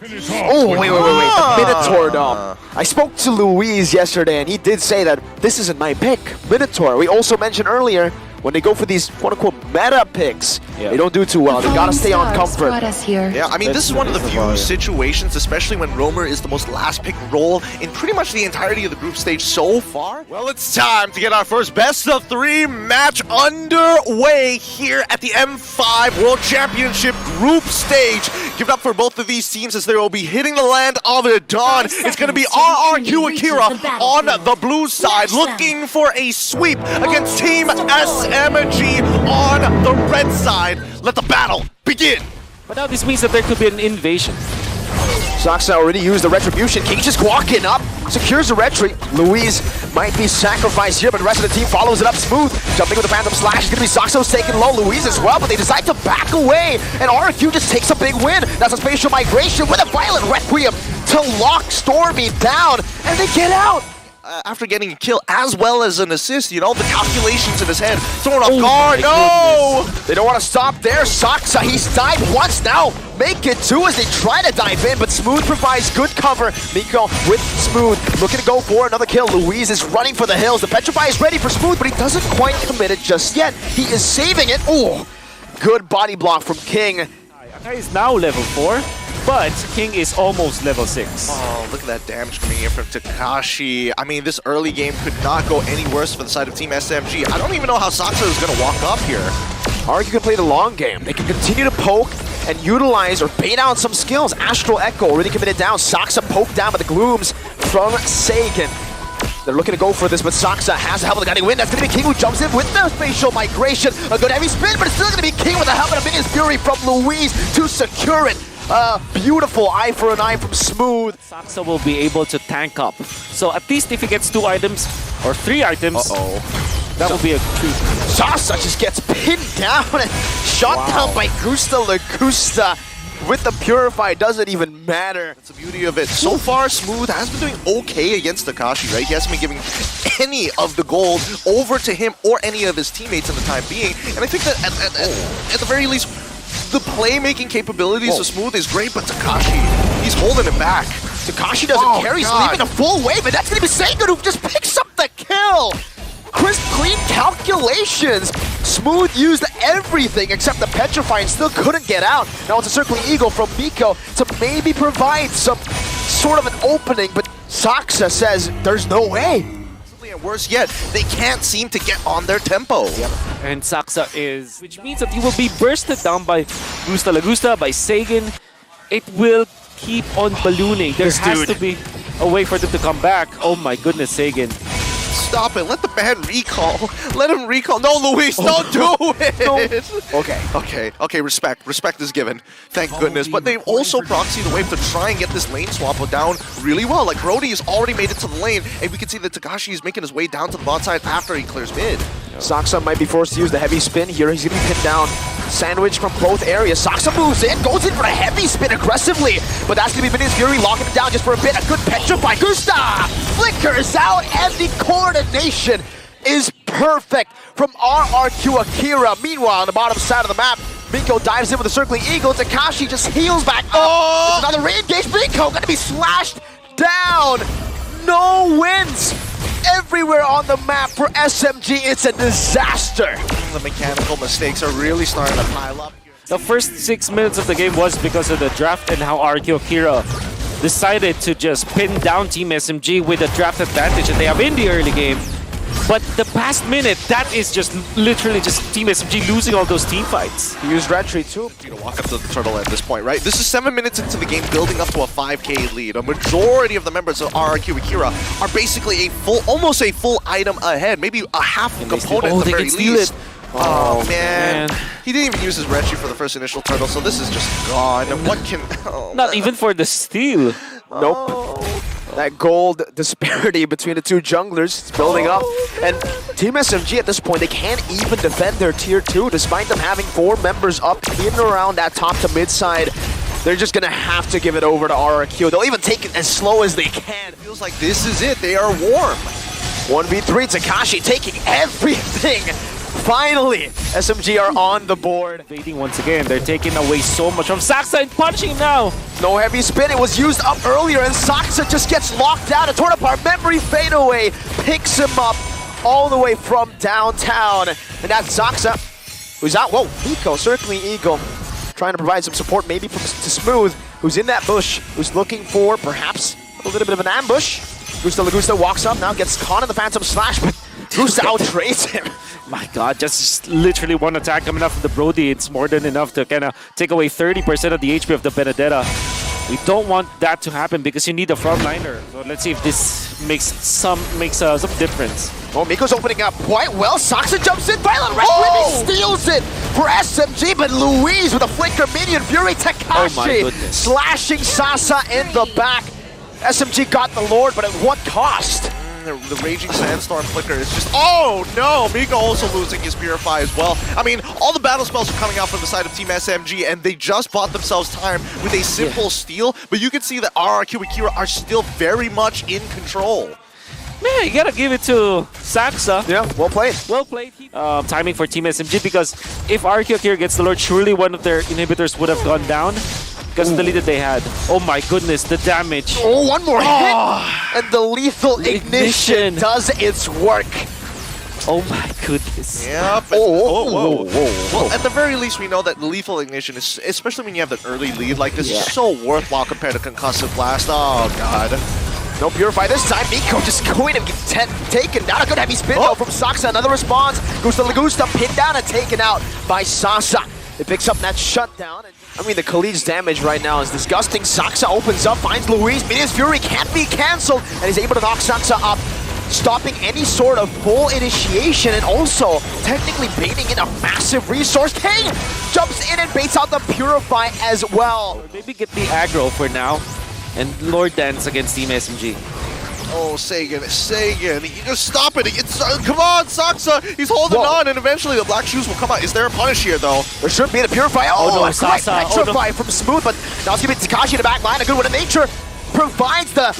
Oh, wait. The Minotaur Dom. I spoke to Luis yesterday, and he did say that this isn't my pick. Minotaur. We also mentioned earlier, when they go for these quote-unquote meta picks, they don't do too well. They gotta stay on comfort. Yeah, I mean, this is one of the few situations, especially when Roamer is the most last pick role in pretty much the entirety of the group stage so far. Well, it's time to get our first best of 3 match underway here at the M5 World Championship group stage. Give it up for both of these teams as they will be hitting the land of the dawn. It's going to be RRQ Akira on the blue side, looking for a sweep against Team SMG on the red side. Let the battle begin. But now this means that there could be an invasion. Soxa already used the retribution. King just walking up, secures the retreat. Luis might be sacrificed here, but the rest of the team follows it up smooth. Jumping with the Phantom Slash. It's gonna be Soxa's taking low, Luis as well, but they decide to back away. And RRQ just takes a big win. That's a spatial migration with a violent requiem to lock Stormy down, and they get out. After getting a kill as well as an assist, you know, the calculations in his head, thrown off guard, no! They don't want to stop there. Soxa, he's died once now. Make it 2 as they try to dive in, but Smooth provides good cover. Miko with Smooth, looking to go for another kill. Louise is running for the hills. The Petrify is ready for Smooth, but he doesn't quite commit it just yet. He is saving it. Oh, good body block from King. Akira is now level 4. But King is almost level 6. Oh, look at that damage coming in from Takashi. I mean, this early game could not go any worse for the side of Team SMG. I don't even know how Soxa is going to walk up here. RRQ can play the long game. They can continue to poke and utilize or bait out some skills. Astral Echo already committed down. Soxa poked down by the glooms from Sagan. They're looking to go for this, but Soxa has the help of the guiding wind. That's going to be King who jumps in with the spatial migration. A good heavy spin, but it's still going to be King with the help of the Minions Fury from Louise to secure it. Beautiful eye for an eye from Smooth. Soxa will be able to tank up. So at least if he gets 2 items or 3 items, that will be a treat. Soxa just gets pinned down and shot down by Gusta Lagusta. With the Purify, doesn't even matter. That's the beauty of it. So far, Smooth has been doing okay against Takashi, right? He hasn't been giving any of the gold over to him or any of his teammates in the time being. And I think that at the very least, the playmaking capabilities of Smooth is great, but Takashi, he's holding it back. Takashi doesn't carry, he's leaving a full wave, and that's going to be Sagan who just picks up the kill. Crisp, clean calculations. Smooth used everything except the Petrify and still couldn't get out. Now it's a Circling Eagle from Miko to maybe provide some sort of an opening, but Soxa says there's no way. And worse yet, they can't seem to get on their tempo. And Soxa is, which means that he will be bursted down by Gusta Lagusta, by Sagan. It will keep on ballooning. There has to be a way for them to come back. Oh my goodness, Sagan. Stop it. Let the man recall. Let him recall. No, Luis, don't do it. No. Okay, respect. Respect is given. Thank goodness. But they've also proxied the wave to try and get this lane swap down really well. Like, Brody has already made it to the lane, and we can see that Takashi is making his way down to the bot side after he clears mid. Soxa might be forced to use the heavy spin here. He's going to be pinned down. Sandwich from both areas. Soxa moves in, goes in for a heavy spin aggressively. But that's going to be Minions Fury locking it down just for a bit. A good Petrify. Gusta flickers out, and the coordination is perfect from RRQ Akira. Meanwhile, on the bottom side of the map, Miko dives in with a Circling Eagle. Takashi just heals back. Oh! Another re-engage. Miko going to be slashed down. No wins everywhere on the map for SMG. It's a disaster. The mechanical mistakes are really starting to pile up. The first 6 minutes of the game was because of the draft and how RRQ Akira decided to just pin down Team SMG with a draft advantage that they have in the early game. But the past minute, that is just literally just Team SMG losing all those team fights. He used retreat too. You know, walk up to the turtle at this point, right? This is 7 minutes into the game, building up to a 5K lead. A majority of the members of RRQ Akira are basically almost a full item ahead, maybe a half component at the very least. Oh man. He didn't even use his retreat for the first initial turtle, so this is just gone. What can... Not even for the steal. Nope. That gold disparity between the two junglers is building up. And Team SMG at this point, they can't even defend their tier 2 despite them having 4 members up in and around that top to mid side. They're just going to have to give it over to RRQ. They'll even take it as slow as they can. It feels like this is it. They are warm. 1v3, Takashi taking everything Finally, SMG are on the board. Invading once again. They're taking away so much from Saxa and punishing him now. No heavy spin. It was used up earlier, and Saxa just gets locked out. A torn apart memory fadeaway picks him up all the way from downtown. And that's Saxa, who's out. Whoa, Eco, circling Eagle. Trying to provide some support maybe to Smooth, who's in that bush, who's looking for perhaps a little bit of an ambush. Gusta Lagusta walks up now, gets caught in the Phantom Slash, but Gusta outtrades him. My God, just literally one attack coming up from the Brody. It's more than enough to kind of take away 30% of the HP of the Benedetta. We don't want that to happen because you need a frontliner. So let's see if this makes some difference. Oh, Miko's opening up quite well. Saxa jumps in. Violent Red steals it for SMG, but Luis with a flicker minion. Fury Takashi slashing Sasa in the back. SMG got the Lord, but at what cost? The Raging Sandstorm flicker is just... Oh no! Miko also losing his Purify as well. I mean, all the battle spells are coming out from the side of Team SMG, and they just bought themselves time with a simple steal, but you can see that RRQ and Akira are still very much in control. Man, you gotta give it to Saxa. Yeah, well played. Well played. Timing for Team SMG, because if RRQ Akira gets the Lord, surely one of their inhibitors would have gone down. Because of the lead that they had. Oh my goodness, the damage. Oh, one more hit! And the lethal ignition does its work. Oh my goodness. Yep. Whoa. Well, at the very least, we know that lethal ignition is, especially when you have an early lead like this, is so worthwhile compared to concussive blast. Oh god. No Purify this time. Miko just going and gets taken down. A good heavy spin though from Saxa. Another response. Gusta Lagusta pinned down and taken out by Sasa. It picks up that shutdown. I mean, the Khalid's damage right now is disgusting. Saxa opens up, finds Luis. Minions Fury can't be cancelled, and he's able to knock Saxa up, stopping any sort of full initiation, and also technically baiting in a massive resource. King jumps in and baits out the Purify as well. Maybe get the aggro for now, and Lord Dance against Team SMG. Oh, Sagan, you just stop it. It's, come on, Saxa. He's holding on, and eventually the black shoes will come out. Is there a punish here, though? There should be the Purify. Oh no, great Petrify from Smooth, but now it's going to be Takashi in the back line. A good one of nature provides the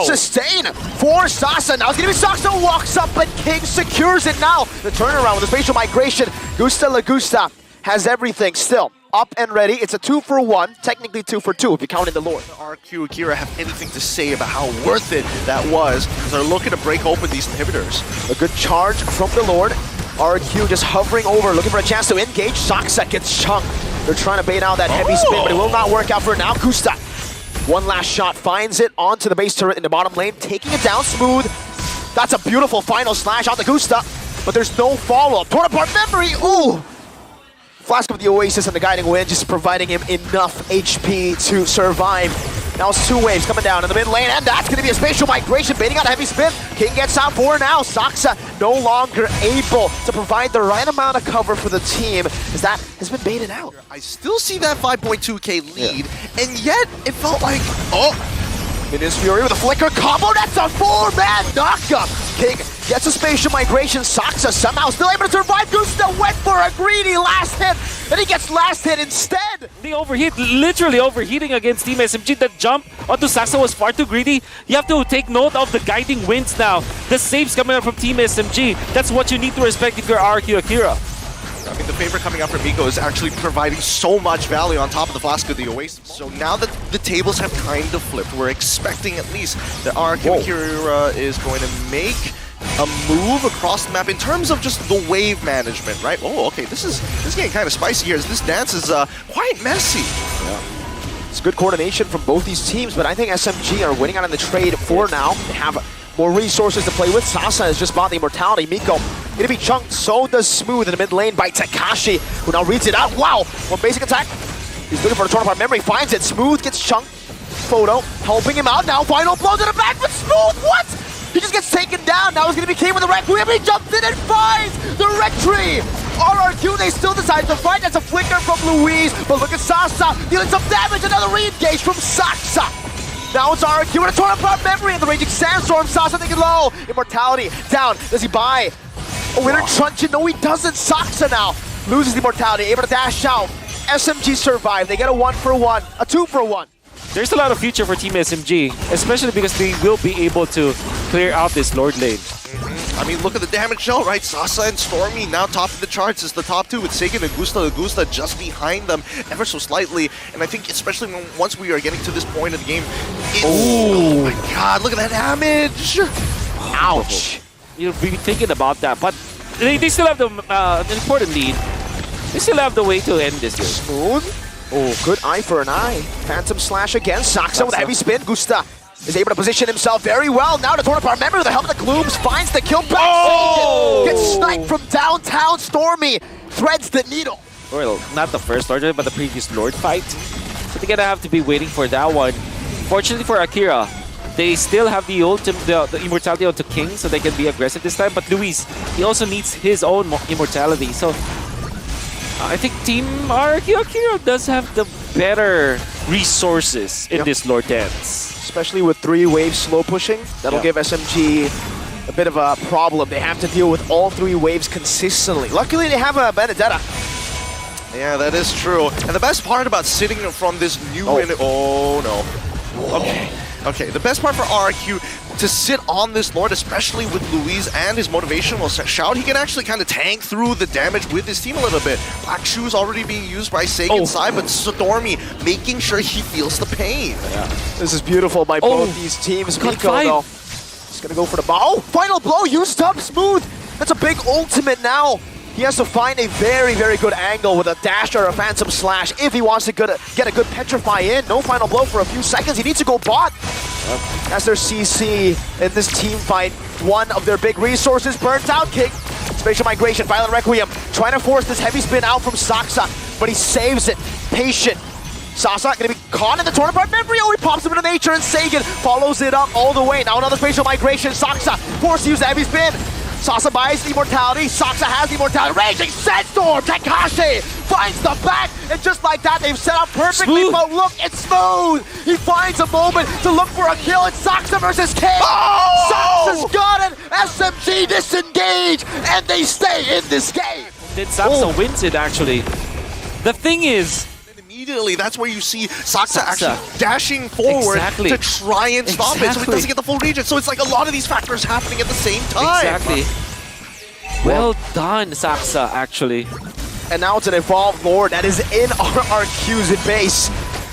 sustain for Sasa. Now it's going to be Saxa who walks up, but King secures it now. The turnaround with the spatial migration. Gusta Lagusta has everything still up and ready. It's a 2-for-1, technically 2-for-2 if you count in the Lord. RQ Akira have anything to say about how worth it that was, because they're looking to break open these inhibitors. A good charge from the Lord. RQ just hovering over, looking for a chance to engage. Saxa gets chunked. They're trying to bait out that heavy spin, but it will not work out for now. Gusta, one last shot, finds it onto the base turret in the bottom lane, taking it down Smooth. That's a beautiful final slash on the Gusta, but there's no follow-up. Torn apart memory, ooh! Flask of the Oasis and the Guiding Wind just providing him enough HP to survive. Now it's two waves coming down in the mid lane, and that's going to be a spatial migration, baiting out a heavy spin. King gets out for now. Saxa no longer able to provide the right amount of cover for the team, as that has been baited out. I still see that 5.2k lead, and yet it felt like, Minions Fury with a flicker combo, that's a 4-man knockup! King gets a spatial migration, Saxa somehow still able to survive. Gusta went for a greedy last hit, and he gets last hit instead! The overheat, literally overheating against Team SMG. That jump onto Saxa was far too greedy. You have to take note of the guiding winds now. The saves coming out from Team SMG. That's what you need to respect if you're RQ Akira. I mean, the favor coming out from Miko is actually providing so much value on top of the Flask of the Oasis. So now that the tables have kind of flipped, we're expecting at least that RQ Akira is going to make a move across the map in terms of just the wave management, right? Oh, okay, this is getting kind of spicy here. This dance is quite messy. Yeah. It's good coordination from both these teams, but I think SMG are winning out in the trade for now. They have more resources to play with. Sasa has just bought the Immortality. Miko gonna be chunked, so does Smooth in the mid lane by Takashi, who now reads it out. Wow, one basic attack. He's looking for a torn apart memory, finds it. Smooth gets chunked. Photo helping him out now. Final blow to the back, but Smooth, what? He just gets taken down. Now he's gonna be King with the Requiem. He jumps in and finds the Rectree. RRQ, they still decide to fight. That's a flicker from Luis, but look at Sasa dealing some damage. Another re-engage from Saxa. Now it's RRQ with a torn apart memory and the Raging Sandstorm. Sasa thinking low. Immortality down. Does he buy a winner truncheon? No, he doesn't. Saxa now loses the Immortality, able to dash out. SMG survive. They get a 1-for-1, a 2-for-1. There's a lot of future for Team SMG, especially because they will be able to clear out this Lord lane. I mean, look at the damage show, right? Sasa and Stormy now top of the charts as the top two with Sagan and Gusta just behind them ever so slightly. And I think especially once we are getting to this point of the game, oh my god, look at that damage! Ouch! You'll be thinking about that, but they still have the important lead. They still have the way to end this game. Smooth. Oh, good eye for an eye. Phantom Slash again. Saksa with a heavy spin. Gusta is able to position himself very well. Now the Tornapart member with the help of the Glooms finds the kill back. Oh! Gets sniped from downtown. Stormy threads the needle. Well, not the first Lord, but the previous Lord fight. So they're gonna have to be waiting for that one. Fortunately for Akira, they still have the immortality onto King, so they can be aggressive this time. But Luis, he also needs his own immortality. So I think Team Akira does have the better resources in this Lord dance. Especially with 3 waves slow pushing. That'll give SMG a bit of a problem. They have to deal with all 3 waves consistently. Luckily, they have a Benedetta. Yeah, that is true. And the best part about sitting from this new... Oh no. Okay, the best part for RQ to sit on this Lord, especially with Luis and his motivational shout, he can actually kind of tank through the damage with his team a little bit. Black Shoes already being used by Sagan's side, but Stormy making sure he feels the pain. Yeah. This is beautiful by both these teams. Miko, though, he's going to go for the ball. Oh, final blow used up. Smooth. That's a big ultimate now. He has to find a very, very good angle with a dash or a Phantom Slash if he wants to get a good Petrify in. No final blow for a few seconds. He needs to go bot. As their CC in this team fight, one of their big resources burnt out. King, Spatial Migration, Violent Requiem, trying to force this heavy spin out from Saksa, but he saves it. Patient. Sasa gonna be caught in the Tornapart memory. Oh, he pops him into nature, and Sagan follows it up all the way. Now another Spatial Migration. Saksa forced to use the heavy spin. Sasa buys the immortality. Saksa has the immortality. Raging Sandstorm. Takashi finds the back, and just like that, they've set up perfectly. Smooth. But look, it's Smooth. He finds a moment to look for a kill. It's Saksa versus King. Saksa's got it. SMG disengage, and they stay in this game. Then Saksa wins it, actually. The thing is, immediately, that's where you see Saksa actually dashing forward to try and stop it so he doesn't get the full regen. So it's like a lot of these factors happening at the same time. Exactly. Well done, Saksa, actually. And now it's an Evolved Lord that is in RRQ's base.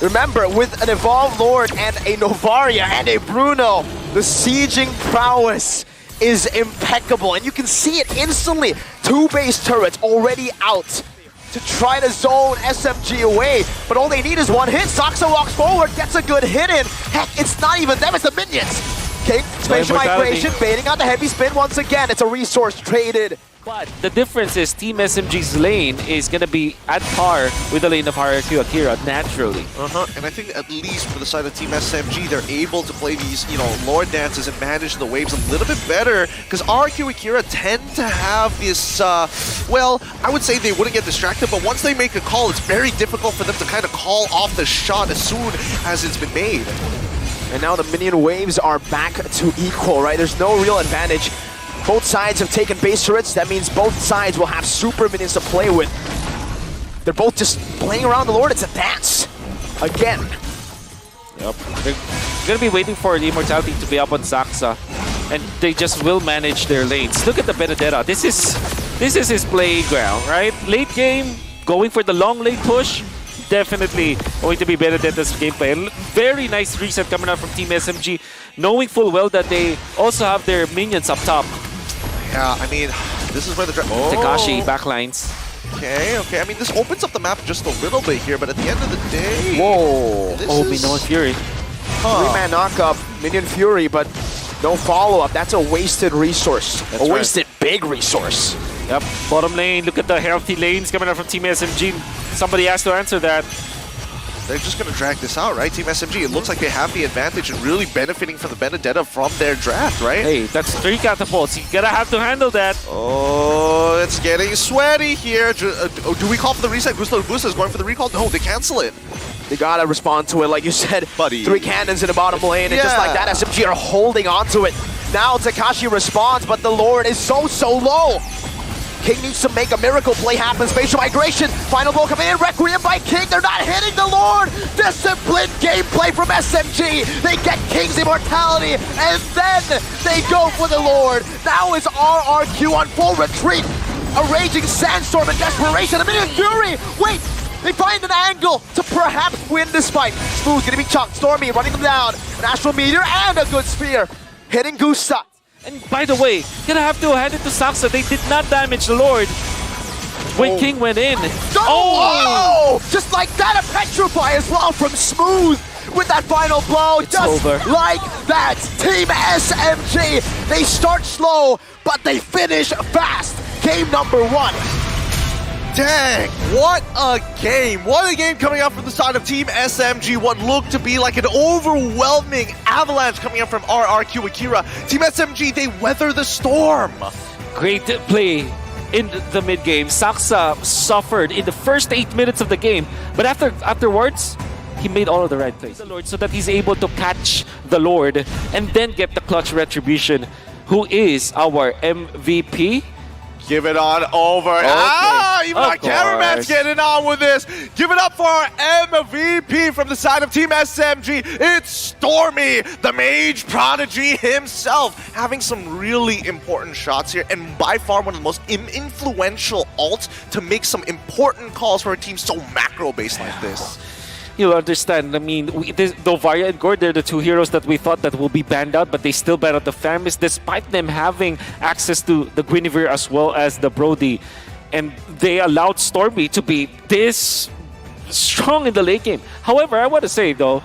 Remember, with an Evolved Lord and a Novaria and a Bruno, the sieging prowess is impeccable. And you can see it instantly. 2 base turrets already out to try to zone SMG away, but all they need is 1 hit. Saksa walks forward, gets a good hit in. Heck, it's not even them, it's the minions. Okay, Spatial Migration, baiting on the heavy spin once again. It's a resource traded. But the difference is Team SMG's lane is going to be at par with the lane of RQ Akira, naturally. And I think at least for the side of Team SMG, they're able to play these, Lord dances and manage the waves a little bit better, because RQ Akira tend to have this, well, I would say they wouldn't get distracted, but once they make a call, it's very difficult for them to kind of call off the shot as soon as it's been made. And now the minion waves are back to equal, right? There's no real advantage. Both sides have taken base turrets. That means both sides will have super minions to play with. They're both just playing around the Lord. It's a dance. Again. Yep. They're going to be waiting for the immortality to be up on Saksa. And they just will manage their lanes. Look at the Benedetta. This is his playground, right? Late game, going for the long lane push. Definitely going to be Benedetta's gameplay. Very nice reset coming out from Team SMG, knowing full well that they also have their minions up top. Yeah, I mean, this is where the... Takashi backlines. Okay. I mean, this opens up the map just a little bit here, but at the end of the day... Whoa. Minion Fury. 3-man knockup, Minion Fury, but no follow-up. That's a wasted resource. That's wasted big resource. Yep, bottom lane. Look at the healthy lanes coming out from Team SMG. Somebody has to answer that. They're just going to drag this out, right? Team SMG, it looks like they have the advantage and really benefiting from the Benedetta from their draft, right? Hey, that's 3 catapults. You're going to have to handle that. Oh, it's getting sweaty here. Do we call for the reset? Gusto is going for the recall? No, they cancel it. They gotta respond to it, like you said. Buddy. 3 cannons in the bottom lane, and just like that, SMG are holding on to it. Now Takashi responds, but the Lord is so low. King needs to make a miracle play happen. Spatial migration. Final ball coming in. Requiem by King. They're not hitting the Lord. Disciplined gameplay from SMG. They get King's immortality, and then they go for the Lord. Now is RRQ on full retreat. A raging sandstorm and desperation. A minute of fury. Wait. They find an angle to perhaps win this fight. Smooth gonna be chunked. Stormy running them down. An astral meteor and a good sphere. Hitting Gusta. And by the way, gonna have to hand it to Saksa. They did not damage the Lord when King went in. Oh! Just like that, a petrify as well from Smooth with that final blow. It's just over. like that. Team SMG, they start slow, but they finish fast. Game number 1. Dang, what a game. What a game coming up from the side of Team SMG. What looked to be like an overwhelming avalanche coming up from RRQ Akira. Team SMG, they weather the storm. Great play in the mid game. Saksa suffered in the first 8 minutes of the game, but afterwards, he made all of the right plays. The Lord, so that he's able to catch the Lord and then get the clutch retribution, who is our MVP. Give it on over. Okay. Even our cameraman's getting on with this. Give it up for our MVP from the side of Team SMG. It's Stormy, the Mage Prodigy himself, having some really important shots here, and by far one of the most influential ults to make some important calls for a team so macro-based like this. You'll understand. I mean, though Varya and Gord, they're the two heroes that we thought that will be banned out, but they still banned out the Famished, despite them having access to the Guinevere as well as the Brody. And they allowed Stormy to be this strong in the late game. However, I want to say, though,